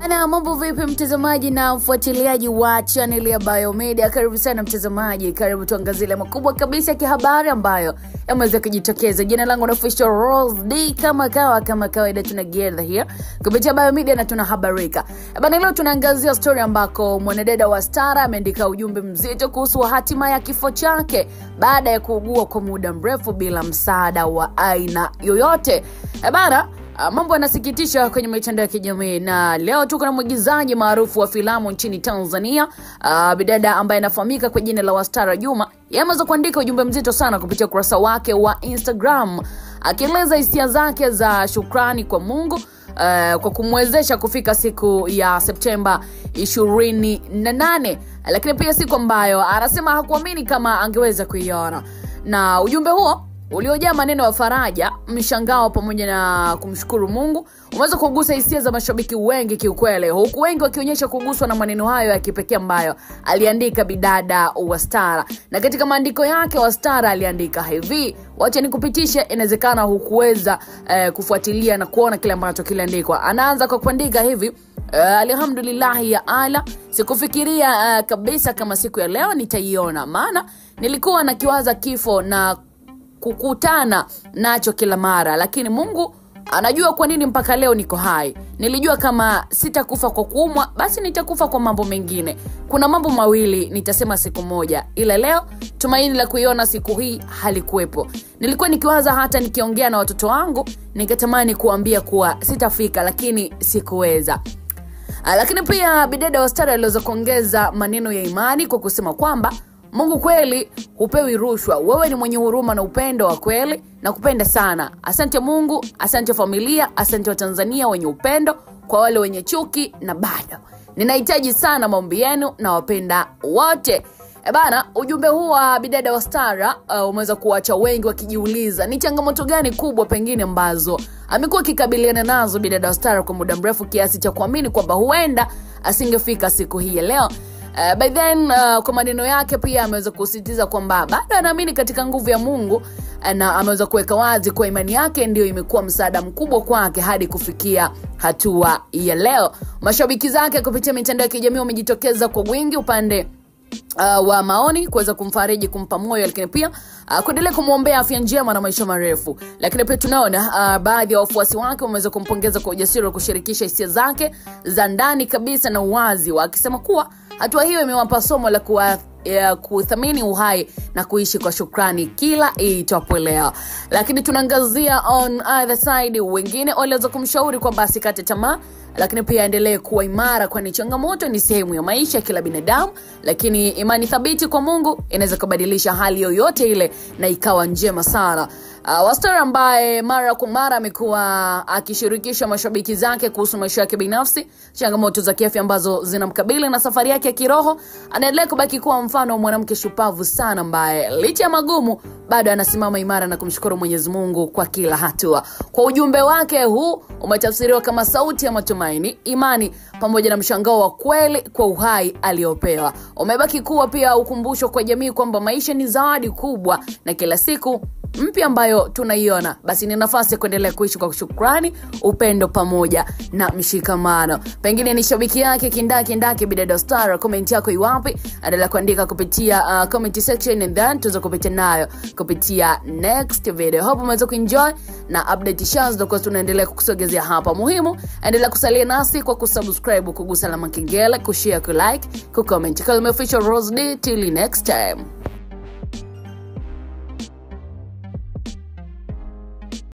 Na mambo vipi mtazamaji na mfuatiliaji wa channel ya Biomedia? Karibu sana mtazamaji, karibu tuangazie ile makubwa kabisa ya kihabari ambayo yameweza kujitokeza. Jina langu ni Official Rose D, kama kawaida tunagether here kupitia Biomedia na tunahabarika. Bana, leo tunaangazia story ambako mwanadada wa Stara ameandika ujumbe mzito kuhusu hatima ya kifo chake baada ya kuugua kwa muda mrefu bila msaada wa aina yoyote. Bana, mambo yanasikitisha kwenye mitandao ya kijamii, na leo tuko na mwigizaji maarufu wa filamu nchini Tanzania, bidada ambaye anafahamika kwa jina la Wastara Juma. Yeye ameweza kuandika ujumbe mzito sana kupitia ukurasa wake wa Instagram, akieleza hisia zake za shukrani kwa Mungu kwa kumwezesha kufika siku ya Septemba 28, lakini pia siku ambayo anasema hakuamini kama angeweza kuiona. Na ujumbe huo uliojaa maneno ya faraja, mshangao pamoja na kumshukuru Mungu umeweza kugusa hisia za mashabiki wengi kiukweli, huku wengi wakionyesha kuguswa na maneno hayo ya kipekee ambayo aliandika bidada Wastara. Na katika maandiko yake Wastara aliandika hivi, wacha nikupitishe, inawezekana hukuweza kufuatilia na kuona kile ambacho kiliandikwa. Anaanza kwa kuandika hivi: alhamdulillah ya ala, sikufikiria kabisa kama siku ya leo nitaiona, maana nilikuwa nakiwaza kifo na kukutana nacho kila mara, lakini Mungu anajua kwa nini mpaka leo niko hai. Nilijua kama sitakufa kwa kuumwa, basi nitakufa kwa mambo mengine. Kuna mambo mawili nitasema siku moja, ila leo tumaini la kuiona siku hii halikuwepo. Nilikuwa nikiwaza hata nikiongea na watoto wangu ningetamani kuambia kuwa sitafika, lakini sikuweza. Lakini pia bidada Wastara aliweza kuongeza maneno ya imani kwa kusema kwamba Mungu kweli hupewi rushwa. Wewe ni mwenye huruma na upendo wa kweli, na kupenda sana. Asante Mungu, asante familia, asante wa Tanzania wenye upendo, kwa wale wenye chuki na bado ninahitaji sana maombi yenu, na wapenda wote. Bana, ujumbe huu wa bidada Wastara umeweza kuacha wengi wakijiuliza ni changamoto gani kubwa pengine ambazo amekuwa akikabiliana nazo bidada Wastara kwa muda mrefu kiasi cha kuamini kwamba huenda asingefika siku hii ya leo. By then, kwa maneno yake pia ameweza kusisitiza kwamba bado anaamini katika nguvu ya Mungu, na ameweza kuweka wazi kwa imani yake ndio imekuwa msaada mkubwa kwake hadi kufikia hatua ya leo. Mashabiki zake kupitia mitandao ya kijamii wamejitokeza kwa wingi upande wa maoni kuweza kumfariji, kumpa moyo, lakini pia kuendelea kumuombea afya njema na maisha marefu. Lakini pia tunaona baadhi ya wafuasi wake wameweza kumpongeza kwa ujasiri wa kushirikisha hisia zake za ndani kabisa na uwazi, wakisema kuwa hatua hiyo imewapa somo la kuthamini uhai na kuishi kwa shukrani kila iitwapo leo. Lakini tunaangazia on either side, wengine waliweza kumshauri kwamba asikate tamaa, lakini pia aendelee kuwa imara, kwani changamoto ni sehemu ya maisha ya kila binadamu, lakini imani thabiti kwa Mungu inaweza kubadilisha hali yoyote ile na ikawa njema sana. Wastara ambaye mara kwa mara amekuwa akishirikisha mashabiki zake kuhusu maisha yake binafsi, changamoto za kiafya ambazo zinamkabili na safari yake ya kiroho, anaendelea kubaki kuwa mfano wa mwanamke shupavu sana ambaye licha ya magumu bado anasimama imara na kumshukuru Mwenyezi Mungu kwa kila hatua. Kwa ujumbe wake huu umetafsiriwa kama sauti ya matumaini, imani pamoja na mshangao wa kweli kwa uhai aliopewa. Umebaki kuwa pia ukumbusho kwa jamii kwamba maisha ni zawadi kubwa, na kila siku mpya ambayo tunaiona basi ni nafasi ya kuendelea kuishi kwa shukrani, upendo pamoja na mshikamano. Pengine ni shabiki yake kindaki bidada Wastara, comment yako iwapi? Endelea kuandika kupitia comment section, and then tuzo kupitia nayo kupitia next video. Hope umeweza kuenjoy na update shows ndio tunaendelea kukusogezea hapa. Muhimu endelea kusalia nasi kwa kusubscribe, kugusa alama kengele, kushare, kulike, kucomment. Kama Official Rose D, till next time.